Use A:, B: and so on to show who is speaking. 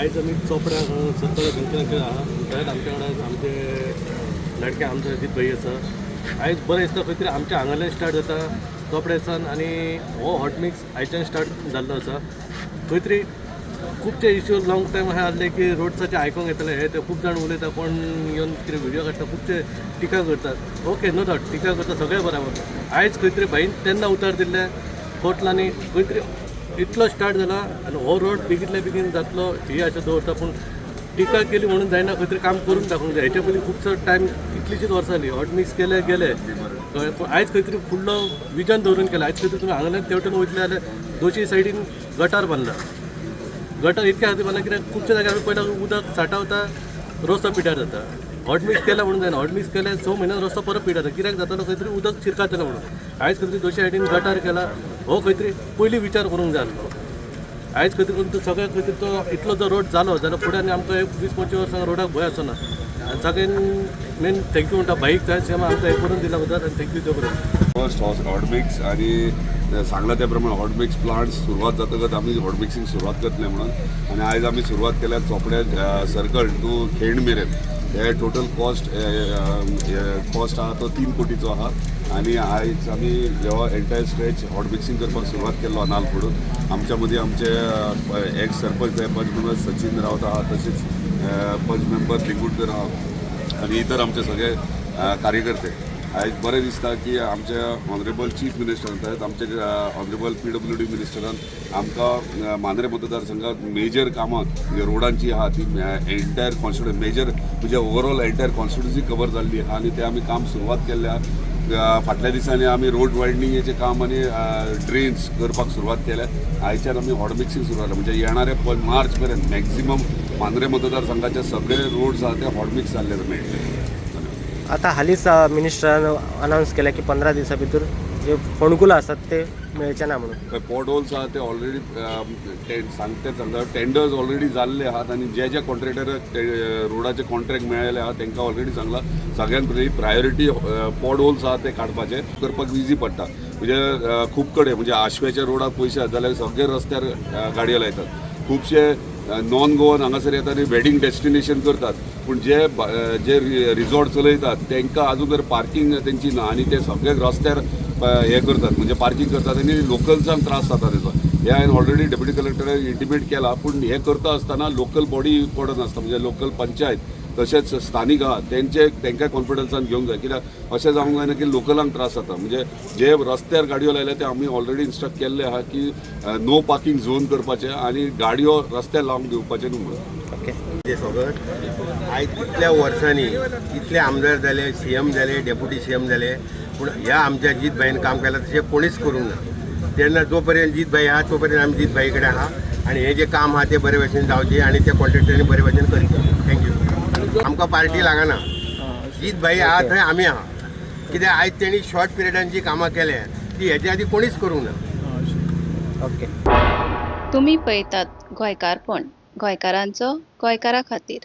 A: आयज आमी चोपड्या सरकार बँकेन आहा आमच्या कडेन आमचे लाडके आमदार अजीत भाई आसा. आयज बरें दिसता खंय तरी आमच्या हांगाल्यान स्टार्ट जाता चोपड्यासान आनी हो हॉट मिक्स आयच्यान स्टार्ट जाल्लो आसा. खंय तरी खुबशे इश्यू लॉंग टायम अशें आसले की रोड्साचे आयकूंक येतले हे ते खूब जाण उलयता, कोण येवन कितें व्हिडिओ काडटा, खुबशे टिका करतात. ओके, नो डावट टिका करता सगळें बराबर. आयज खंय तरी भाईन तेन्ना उतार दिल्ले कोर्टलांनी खंय तरी इतलो स्टार्ट जाला आनी हो रोड बेगीतल्या बेगीन जातलो ही आशा दवरता. पूण टिका केली म्हणून जायना, खंय तरी काम करून दाखोवंक जाय. हेच्या पयलीं खुबसो टायम कितलींशींच वर्सां जालीं हॉट मिक्स केले गेले, पूण आयज खंय तरी फुडलो विजन दवरून केला. आयज खंय तरी तुमी हांगाल्यान तेवटेन वयतले जाल्यार दोशी सायडीन गटार बांदला. गटार इतक्या खातीर बांदला कित्याक खुबशे जाग्यार पयला उदक साठवता रस्तो पिड्यार जाता. हॉट मिक्स केला म्हणून जायना, हॉट मिक्स केले 6 म्हयन्यान रस्तो परत पिड्यार जाता. कित्याक जातालो खंय तरी उदक शिरकातलें म्हणून. आयज खंय तरी दोशी सायडीन गटार केला, हो खंय तरी पयलीं विचार करूंक जाय आसलो. आयज खंय तरी तो सगळ्याक खंय तरी तो इतलो जर रोड जालो जाल्यार फुडें आनी आमकां 20-25 वर्सां रोडाक भंय आसना. आनी सगळ्यांनी मेन थँक्यू म्हणटा बाईक जाय सेम आमकां हे करून दिल्या बद्दल आनी थँक्यू देव बरें.
B: फर्स्ट हॉट मिक्स आणि सांगला त्या प्रमाणे हॉट मिक्स प्लांट सुरवात जातकच आम्ही हॉट मिक्सिंग सुरवात करतले म्हणून. आणि आयज आम्ही सुरवात केल्या चोपड्या सर्कल टू खेड मेरेन. हे टोटल कॉस्ट आहा तो 3 कोटीचो आहा. आणि आयज आमी हो एंटायर स्ट्रेच हॉट मिक्सिंग करपाक सुरवात केल्लो नाल फोडून. आमच्या मदीं आमचे एक्स सरपंच पंच मेंबर सचिन रावत आहा, तशेंच पंच मेंबर लिंगूटकर आहा आणि इतर आमचे सगळे कार्यकर्ते. आयज बरें दिसता की आमचे ऑनरेबल चीफ मिनिस्टर आहेत, आमचे ऑनरेबल PWD मिनिस्टरान आमकां मांद्रे मतदारसंघात मेजर कामां रोडांची आहा ती एंटायर कॉन्स्टिट्युन्सी मेजर म्हणजे ओवरऑल एंटायर कॉन्स्टिट्युन्सी कवर जाल्ली आहा आणि ते आमी काम सुरवात केल्ल्या. फाटल्या दिसांनी आमी रोड वायडनिंगेचें काम आनी ड्रेन्स करपाक सुरवात केल्या. आयच्यान आमी हॉट मिक्सिंग सुरू केलें म्हणजे येणारे मार्च पर्यंत मॅक्झिमम मांद्रे मतदारसंघाचे सगळे रोड्स आहा ते हॉट मिक्स जाल्ले मेळटले.
C: आता हालीच मिनिस्टरान अनाऊन्स केला की 15 दिवसा भितर जे फोणकुलां असतात ते मेळचे ना म्हणून.
B: पॉट होल्स आहा ते ऑलरेडी सांगता टेंडर्स ऑलरेडी जाल्ले आहात आणि जे कॉन्ट्रॅक्टर रोडाचे कॉन्ट्रॅक्ट मेळ्ळे आहात तांकां ऑलरेडी सांगला सगळ्यान पयलीं प्रायोरिटी पॉट होल्स आहा ते काडपाचे करपाक इजी पडटा. म्हणजे खूब कडेन म्हणजे आशवेच्या रोडाक पयशे जाल्यार सगळे रस्त्यार गाडयो लायतात. खुबशे नॉन गोवन हांगासर येतात आनी वेडिंग डेस्टिनेशन करतात, पूण जे रिसॉर्ट चलयतात तांकां आजून तर पार्किंग तेंची ना आनी ते सगळे रस्त्यार हे करतात म्हणजे पार्किंग करतात आनी लोकल्सांक त्रास जाता तेचो. हे हांवें ऑलरेडी डेप्युटी कलेक्टराक इंटिमेट केला. पूण हे करता आसतना लोकल बॉडी इम्पॉर्टंट आसता म्हणजे लोकल पंचायत तशेंच स्थानीक आहा तांकां कॉन्फिडन्सान घेवंक जाय. कित्याक अशें जावंक जायना की लोकलांक त्रास जाता. म्हणजे जे रस्त्यार गाडयो लायल्या ते आमी ऑलरेडी इन्स्ट्रक्ट केल्ले आहा की नो पार्किंग झोन करपाचे आनी गाडयो रस्त्यार लावंक दिवपाचे न्हू म्हणून.
C: ओके.
D: ते सगळं आयज कितल्या वर्सांनी कितले आमदार जाले, CM जाले, डेप्युटी CM जाले, पूण ह्या आमच्या अजीत भाईन काम केलां तशें कोणीच करूंक ना. तेन्ना जो पर्यंत अजीत भाई आहा तो पर्यंत आमी अजीत भाई कडेन आहा आनी हे जे काम आहा ते बरे भशेन जावचे आनी त्या कॉन्ट्रॅक्टरांनी बरे भशेन करचे. थँक्यू. आमकां पार्टी लागना, अजीत भाई आहा थंय आमी आहा. कित्याक आयज तेणी शॉर्ट पिरियडान जी कामां केल्या ती हेच्या आदी कोणीच करूंक ना.
C: ओके.
E: तुम्ही पळयतात गोंयकारपण, गोंयकारांचो गोंयकारा खातीर.